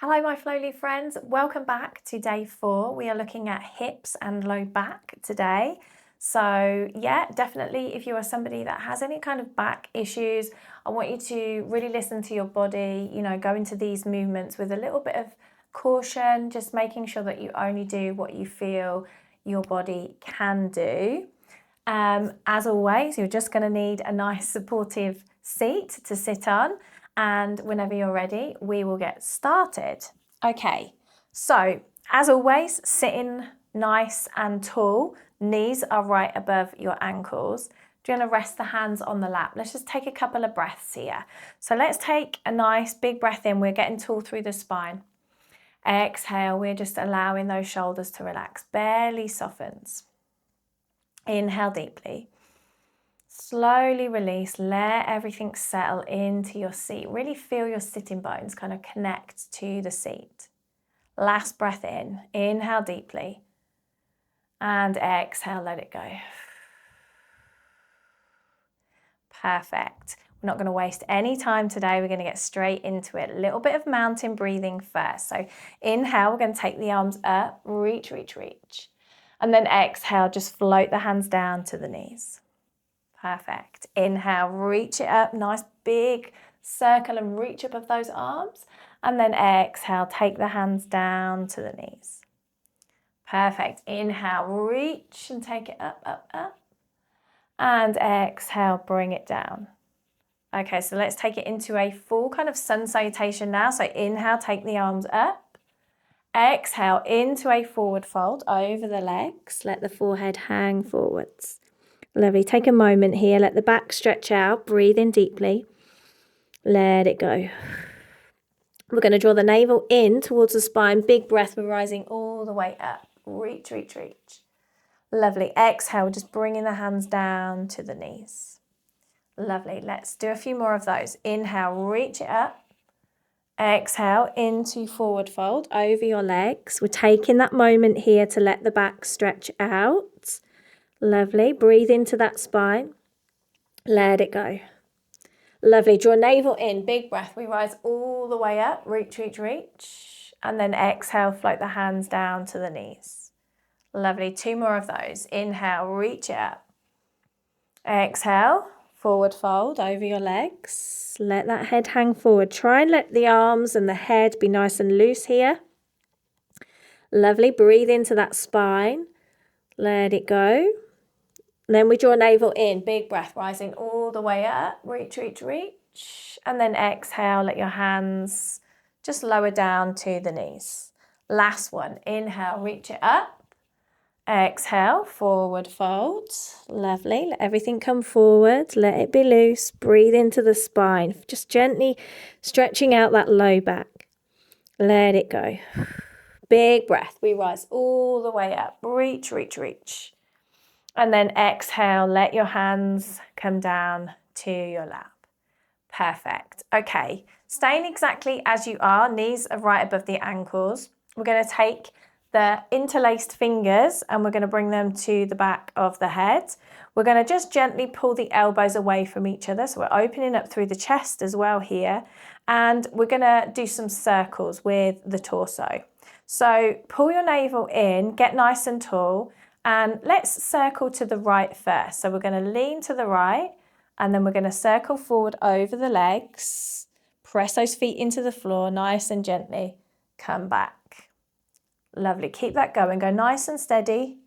Hello, my Flowly friends. Welcome back to day 4. We are looking at hips and low back today. So yeah, definitely if you are somebody that has any kind of back issues, I want you to really listen to your body, go into these movements with a little bit of caution, just making sure that you only do what you feel your body can do. As always, you're just going to need a nice supportive seat to sit on. And whenever you're ready, we will get started. Okay, so as always, sitting nice and tall. Knees are right above your ankles. Do you want to rest the hands on the lap? Let's just take a couple of breaths here. So let's take a nice big breath in. We're getting tall through the spine. Exhale, we're just allowing those shoulders to relax. Barely softens. Inhale deeply. Slowly release, let everything settle into your seat. Really feel your sitting bones kind of connect to the seat. Last breath in, inhale deeply. And exhale, let it go. Perfect. We're not going to waste any time today. We're going to get straight into it. A little bit of mountain breathing first. So inhale, we're going to take the arms up, reach, reach, reach. And then exhale, just float the hands down to the knees. Perfect. Inhale, reach it up, nice big circle and reach up of those arms. And then exhale, take the hands down to the knees. Perfect. Inhale, reach and take it up, up, up. And exhale, bring it down. Okay, so let's take it into a full kind of sun salutation now. So inhale, take the arms up. Exhale, into a forward fold over the legs. Let the forehead hang forwards. Lovely. Take a moment here. Let the back stretch out. Breathe in deeply. Let it go. We're going to draw the navel in towards the spine. Big breath. We're rising all the way up. Reach, reach, reach. Lovely. Exhale. Just bringing the hands down to the knees. Lovely. Let's do a few more of those. Inhale. Reach it up. Exhale into forward fold over your legs. We're taking that moment here to let the back stretch out. Lovely. Breathe into that spine. Let it go. Lovely. Draw navel in. Big breath. We rise all the way up. Reach, reach, reach. And then exhale. Float the hands down to the knees. Lovely. 2 more of those. Inhale. Reach it up. Exhale. Forward fold over your legs. Let that head hang forward. Try and let the arms and the head be nice and loose here. Lovely. Breathe into that spine. Let it go. Then we draw navel in, big breath, rising all the way up, reach, reach, reach. And then exhale, let your hands just lower down to the knees. Last one, inhale, reach it up. Exhale, forward fold. Lovely, let everything come forward, let it be loose. Breathe into the spine, just gently stretching out that low back. Let it go. Big breath, we rise all the way up, reach, reach, reach. And then exhale, let your hands come down to your lap. Perfect. Okay, staying exactly as you are, knees are right above the ankles. We're going to take the interlaced fingers and we're going to bring them to the back of the head. We're going to just gently pull the elbows away from each other. So we're opening up through the chest as well here. And we're going to do some circles with the torso. So pull your navel in, get nice and tall. And let's circle to the right first. So we're going to lean to the right and then we're going to circle forward over the legs. Press those feet into the floor nice and gently. Come back. Lovely. Keep that going. Go nice and steady.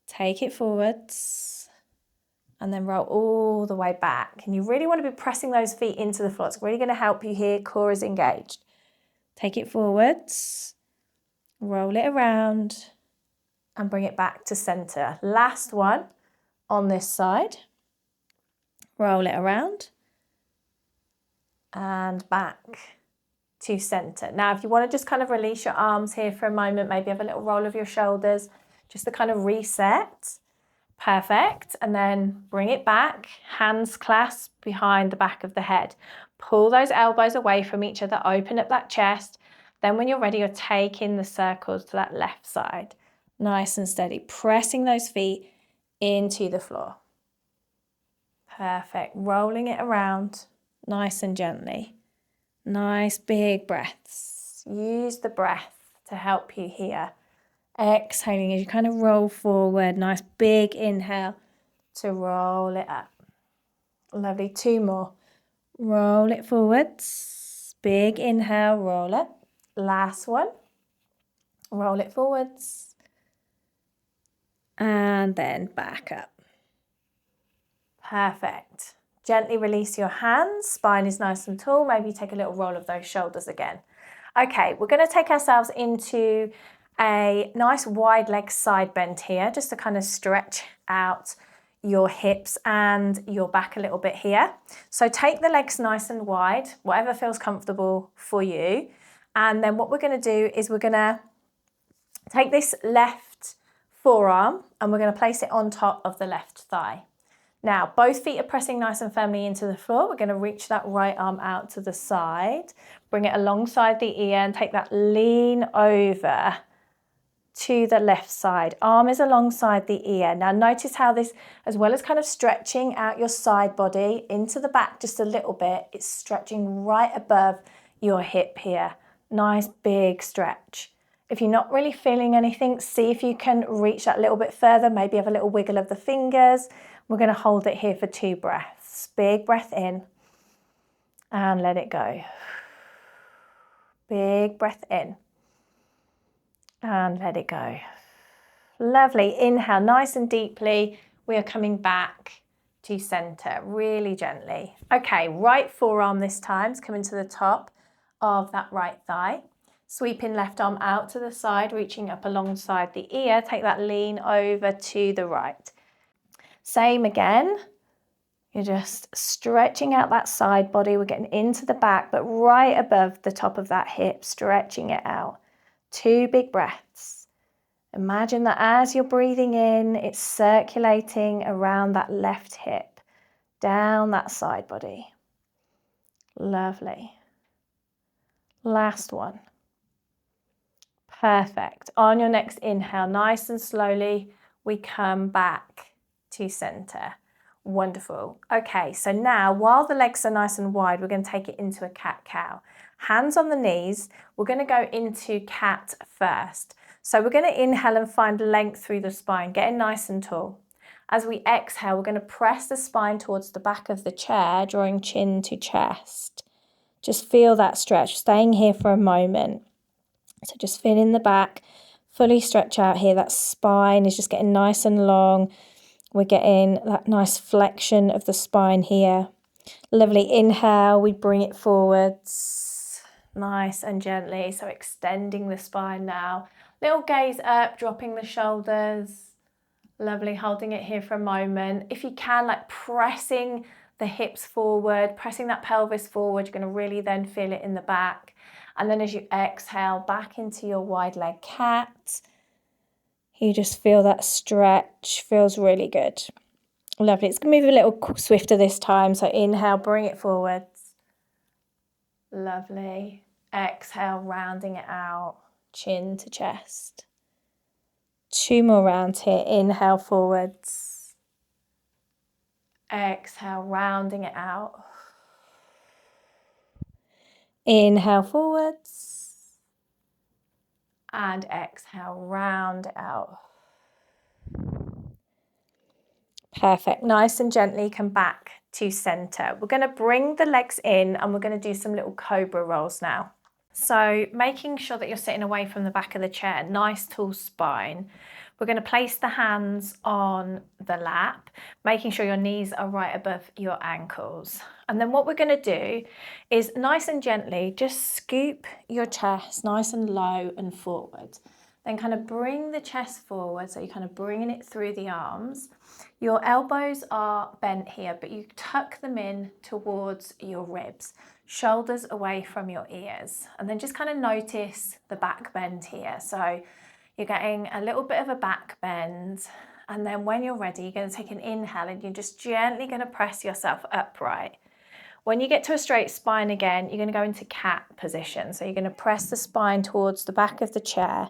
Take it forwards and then roll all the way back. And you really want to be pressing those feet into the floor. It's really going to help you here. Core is engaged. Take it forwards. Roll it around. And bring it back to center. Last one on this side. Roll it around. And back to center. Now, if you want to just kind of release your arms here for a moment, maybe have a little roll of your shoulders, just to kind of reset. Perfect. And then bring it back. Hands clasped behind the back of the head. Pull those elbows away from each other. Open up that chest. Then when you're ready, you're taking the circles to that left side. Nice and steady, pressing those feet into the floor. Perfect. Rolling it around nice and gently. Nice big breaths. Use the breath to help you here. Exhaling as you kind of roll forward. Nice big inhale to roll it up. Lovely. 2 more. Roll it forwards. Big inhale, roll it. Last one. Roll it forwards. And then back up. Perfect. Gently release your hands. Spine is nice and tall. Maybe take a little roll of those shoulders again. Okay, we're going to take ourselves into a nice wide leg side bend here, just to kind of stretch out your hips and your back a little bit here. So take the legs nice and wide, whatever feels comfortable for you. And then what we're going to do is we're going to take this left forearm and we're going to place it on top of the left thigh. Now, both feet are pressing nice and firmly into the floor. We're going to reach that right arm out to the side, bring it alongside the ear and take that lean over to the left side. Arm is alongside the ear. Now notice how this, as well as kind of stretching out your side body into the back just a little bit, it's stretching right above your hip here. Nice big stretch. If you're not really feeling anything, see if you can reach that little bit further. Maybe have a little wiggle of the fingers. We're going to hold it here for 2 breaths. Big breath in and let it go. Big breath in and let it go. Lovely. Inhale nice and deeply. We are coming back to center really gently. Okay, right forearm this time is coming to the top of that right thigh. Sweeping left arm out to the side, reaching up alongside the ear. Take that lean over to the right. Same again. You're just stretching out that side body. We're getting into the back, but right above the top of that hip, stretching it out. 2 big breaths. Imagine that as you're breathing in, it's circulating around that left hip, down that side body. Lovely. Last one. Perfect. On your next inhale, nice and slowly, we come back to center. Wonderful. Okay, so now while the legs are nice and wide, we're going to take it into a cat-cow. Hands on the knees. We're going to go into cat first. So we're going to inhale and find length through the spine, getting nice and tall. As we exhale, we're going to press the spine towards the back of the chair, drawing chin to chest. Just feel that stretch, staying here for a moment. So just feel in the back, fully stretch out here. That spine is just getting nice and long. We're getting that nice flexion of the spine here. Lovely. Inhale, we bring it forwards, nice and gently. So extending the spine now. Little gaze up, dropping the shoulders. Lovely, holding it here for a moment. If you can, like pressing the hips forward, pressing that pelvis forward, you're going to really then feel it in the back. And then as you exhale back into your wide leg cat, you just feel that stretch, feels really good. Lovely. It's going to move a little swifter this time. So inhale, bring it forwards. Lovely. Exhale, rounding it out, chin to chest. 2 more rounds here. Inhale forwards. Exhale, rounding it out. Inhale forwards. And exhale, round out. Perfect. Nice and gently come back to center. We're going to bring the legs in and we're going to do some little cobra rolls now. So making sure that you're sitting away from the back of the chair, nice tall spine. We're going to place the hands on the lap, making sure your knees are right above your ankles. And then what we're going to do is nice and gently just scoop your chest nice and low and forward. Then kind of bring the chest forward, so you're kind of bringing it through the arms. Your elbows are bent here, but you tuck them in towards your ribs, shoulders away from your ears. And then just kind of notice the back bend here. So you're getting a little bit of a back bend. And then when you're ready, you're going to take an inhale and you're just gently going to press yourself upright. When you get to a straight spine again, you're going to go into cat position. So you're going to press the spine towards the back of the chair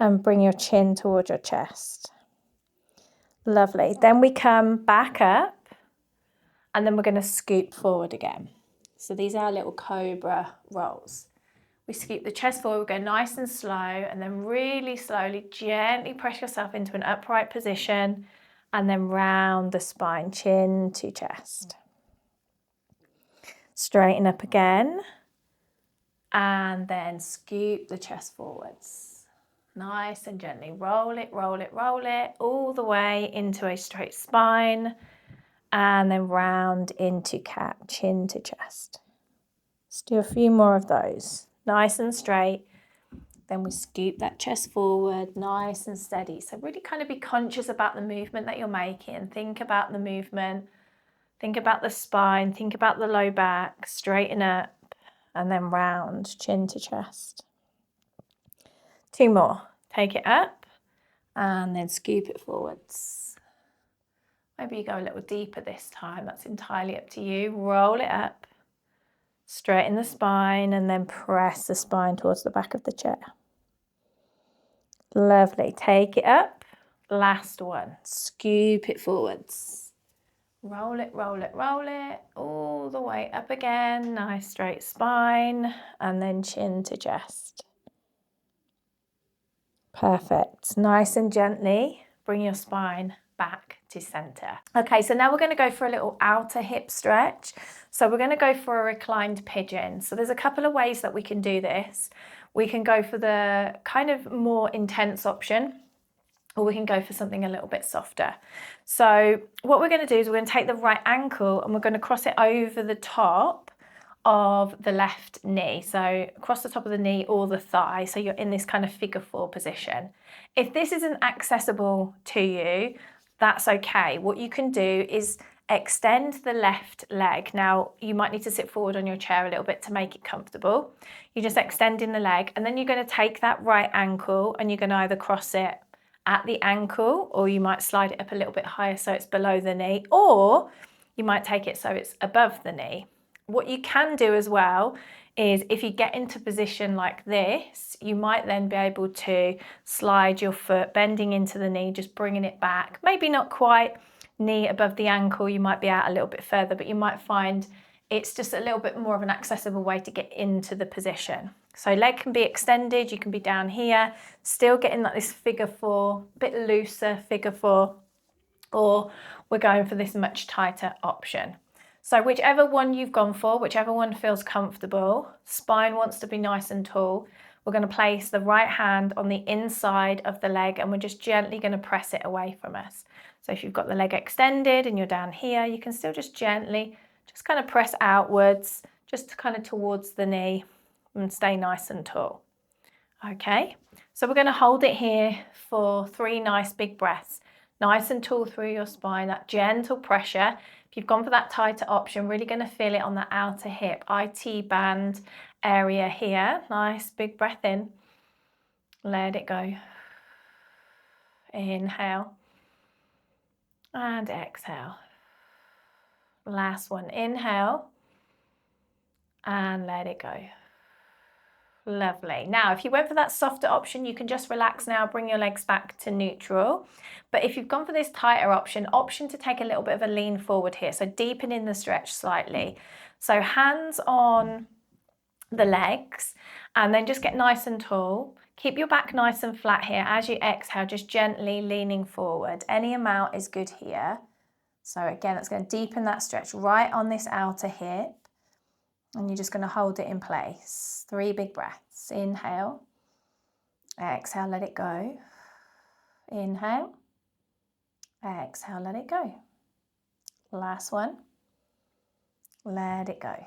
and bring your chin towards your chest. Lovely. Then we come back up and then we're going to scoop forward again. So these are our little cobra rolls. We scoop the chest forward, we go nice and slow, and then really slowly, gently press yourself into an upright position, and then round the spine, chin to chest. Straighten up again, and then scoop the chest forwards. Nice and gently roll it, roll it, roll it, all the way into a straight spine, and then round into cat, chin to chest. Let's do a few more of those. Nice and straight. Then we scoop that chest forward, nice and steady. So really kind of be conscious about the movement that you're making. Think about the movement. Think about the spine. Think about the low back. Straighten up and then round, chin to chest. 2 more. Take it up and then scoop it forwards. Maybe you go a little deeper this time. That's entirely up to you. Roll it up. Straighten the spine and then press the spine towards the back of the chair. Lovely. Take it up. Last one. Scoop it forwards. Roll it, roll it, roll it. All the way up again. Nice straight spine. And then chin to chest. Perfect. Nice and gently bring your spine back to center. Okay, so now we're going to go for a little outer hip stretch. So we're going to go for a reclined pigeon. So there's a couple of ways that we can do this. We can go for the kind of more intense option, or we can go for something a little bit softer. So what we're going to do is we're going to take the right ankle and we're going to cross it over the top of the left knee. So across the top of the knee or the thigh. So you're in this kind of figure 4 position. If this isn't accessible to you, that's okay. What you can do is extend the left leg. Now, you might need to sit forward on your chair a little bit to make it comfortable. You're just extending the leg, and then you're going to take that right ankle and you're going to either cross it at the ankle, or you might slide it up a little bit higher so it's below the knee, or you might take it so it's above the knee. What you can do as well is if you get into position like this, you might then be able to slide your foot, bending into the knee, just bringing it back. Maybe not quite knee above the ankle, you might be out a little bit further, but you might find it's just a little bit more of an accessible way to get into the position. So leg can be extended, you can be down here, still getting like this figure 4, a bit looser figure 4, or we're going for this much tighter option. So whichever one you've gone for, whichever one feels comfortable, spine wants to be nice and tall. We're going to place the right hand on the inside of the leg and we're just gently going to press it away from us. So if you've got the leg extended and you're down here, you can still just gently, just kind of press outwards, just kind of towards the knee and stay nice and tall. Okay, so we're going to hold it here for 3 nice big breaths. Nice and tall through your spine, that gentle pressure. If you've gone for that tighter option, really going to feel it on the outer hip, IT band area here. Nice big breath in. Let it go. Inhale. And exhale. Last one. Inhale. And let it go. Lovely. Now, if you went for that softer option, you can just relax now, bring your legs back to neutral. But if you've gone for this tighter option to take a little bit of a lean forward here, so deepen in the stretch slightly. So hands on the legs, and then just get nice and tall. Keep your back nice and flat here. As you exhale, just gently leaning forward. Any amount is good here. So again, that's going to deepen that stretch right on this outer hip. And you're just going to hold it in place. 3 big breaths. Inhale. Exhale, let it go. Inhale. Exhale, let it go. Last one. Let it go.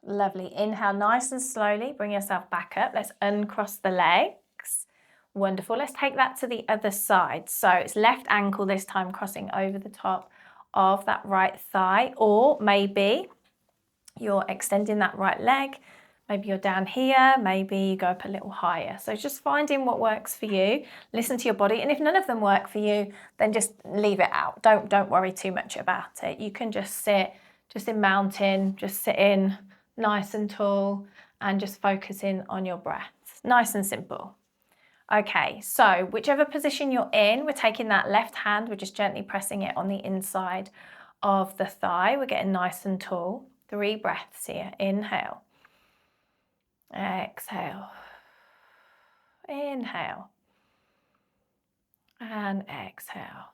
Lovely. Inhale nice and slowly. Bring yourself back up. Let's uncross the legs. Wonderful. Let's take that to the other side. So it's left ankle this time, crossing over the top of that right thigh, or maybe you're extending that right leg. Maybe you're down here, maybe you go up a little higher. So just finding what works for you, listen to your body, and if none of them work for you, then just leave it out. Don't worry too much about it. You can just sit just in mountain, just sit in nice and tall and just focus in on your breath. Nice and simple. Okay, so whichever position you're in, we're taking that left hand, we're just gently pressing it on the inside of the thigh. We're getting nice and tall. 3 breaths here. Inhale. Exhale. Inhale. And exhale.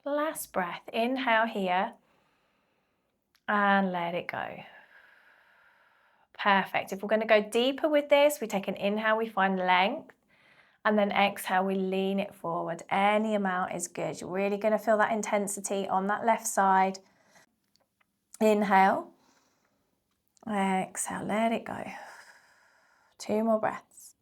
Last breath. Inhale here. And let it go. Perfect. If we're going to go deeper with this, we take an inhale, we find length. And then exhale, we lean it forward. Any amount is good. You're really going to feel that intensity on that left side. Inhale. Exhale, let it go. 2 more breaths.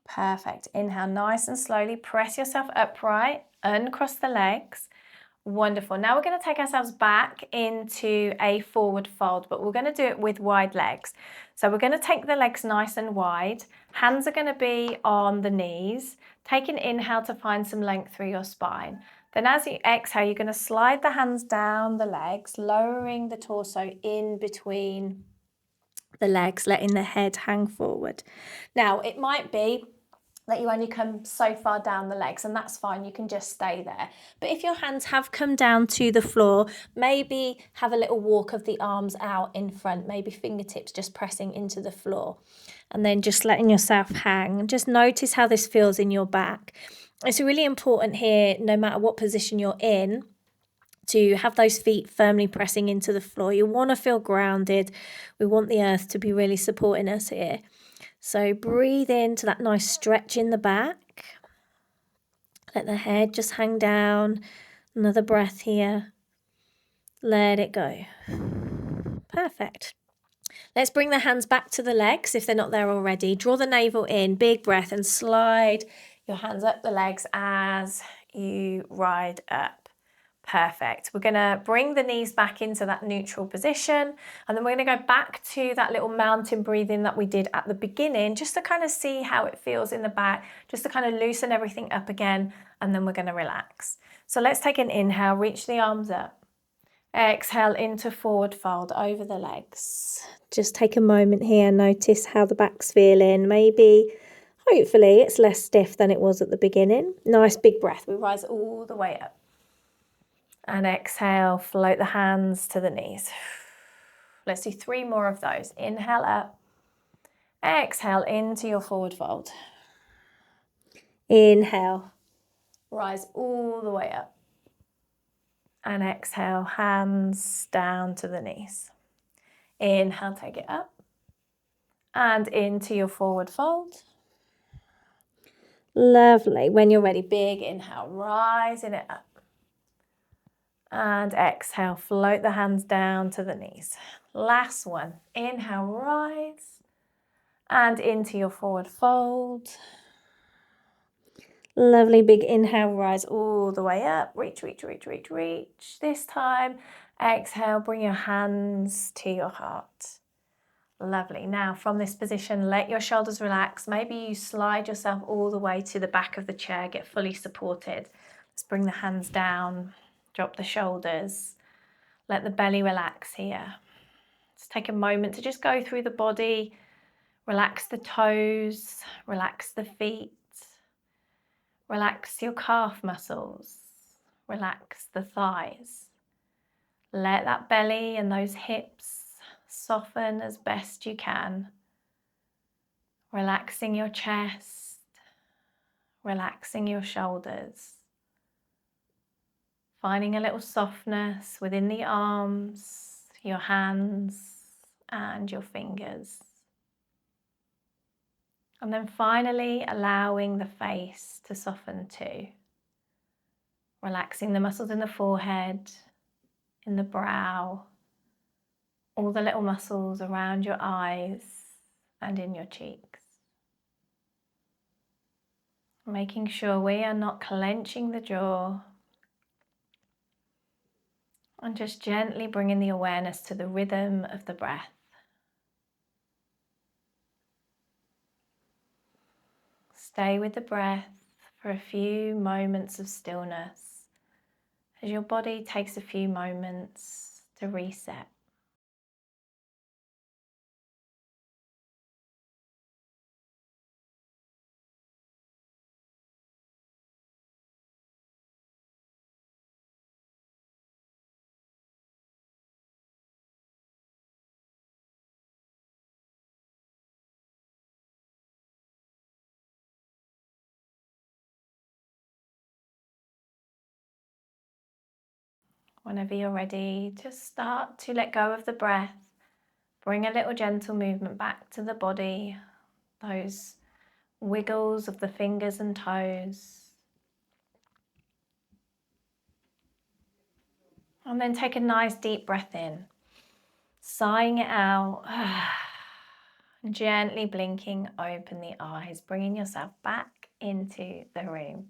Perfect. Inhale nice and slowly. Press yourself upright. Uncross the legs. Wonderful. Now we're going to take ourselves back into a forward fold, but we're going to do it with wide legs. So we're going to take the legs nice and wide. Hands are going to be on the knees. Take an inhale to find some length through your spine. Then as you exhale, you're going to slide the hands down the legs, lowering the torso in between the legs, letting the head hang forward. Now, it might be that you only come so far down the legs, and that's fine, you can just stay there. But if your hands have come down to the floor, maybe have a little walk of the arms out in front, maybe fingertips just pressing into the floor, and then just letting yourself hang. Just notice how this feels in your back. It's really important here, no matter what position you're in, to have those feet firmly pressing into the floor. You want to feel grounded. We want the earth to be really supporting us here. So breathe into that nice stretch in the back. Let the head just hang down. Another breath here. Let it go. Perfect. Let's bring the hands back to the legs if they're not there already. Draw the navel in, big breath, and slide your hands up the legs as you ride up. Perfect. We're going to bring the knees back into that neutral position, and then we're going to go back to that little mountain breathing that we did at the beginning, just to kind of see how it feels in the back, just to kind of loosen everything up again, and then we're going to relax. So let's take an inhale, reach the arms up. Exhale into forward fold over the legs. Just take a moment here, notice how the back's feeling. Maybe, hopefully, it's less stiff than it was at the beginning. Nice big breath. We rise all the way up. And exhale, float the hands to the knees. Let's do 3 more of those. Inhale up. Exhale into your forward fold. Inhale. Rise all the way up. And exhale, hands down to the knees. Inhale, take it up. And into your forward fold. Lovely. When you're ready, big inhale, rising it up. And exhale, float the hands down to the knees. Last one. Inhale, rise. And into your forward fold. Lovely big inhale, rise all the way up. Reach, reach, reach, reach, reach. This time, exhale, bring your hands to your heart. Lovely. Now, from this position, let your shoulders relax. Maybe you slide yourself all the way to the back of the chair, get fully supported. Let's bring the hands down. Drop the shoulders. Let the belly relax here. Let's take a moment to just go through the body. Relax the toes. Relax the feet. Relax your calf muscles. Relax the thighs. Let that belly and those hips soften as best you can. Relaxing your chest. Relaxing your shoulders. Finding a little softness within the arms, your hands, and your fingers. And then finally allowing the face to soften too. Relaxing the muscles in the forehead, in the brow, all the little muscles around your eyes and in your cheeks. Making sure we are not clenching the jaw. And just gently bringing the awareness to the rhythm of the breath. Stay with the breath for a few moments of stillness as your body takes a few moments to reset. Whenever you're ready, just start to let go of the breath. Bring a little gentle movement back to the body, those wiggles of the fingers and toes. And then take a nice deep breath in, sighing it out, gently blinking open the eyes, bringing yourself back into the room.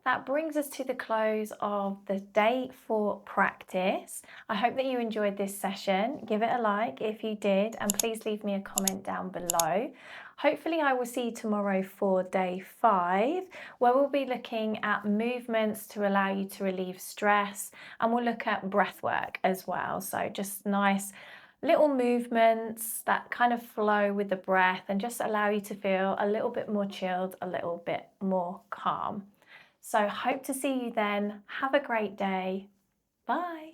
That brings us to the close of the day 4 practice. I hope that you enjoyed this session. Give it a like if you did, and please leave me a comment down below. Hopefully I will see you tomorrow for day 5, where we'll be looking at movements to allow you to relieve stress, and we'll look at breath work as well. So just nice little movements that kind of flow with the breath and just allow you to feel a little bit more chilled, a little bit more calm. So hope to see you then. Have a great day. Bye.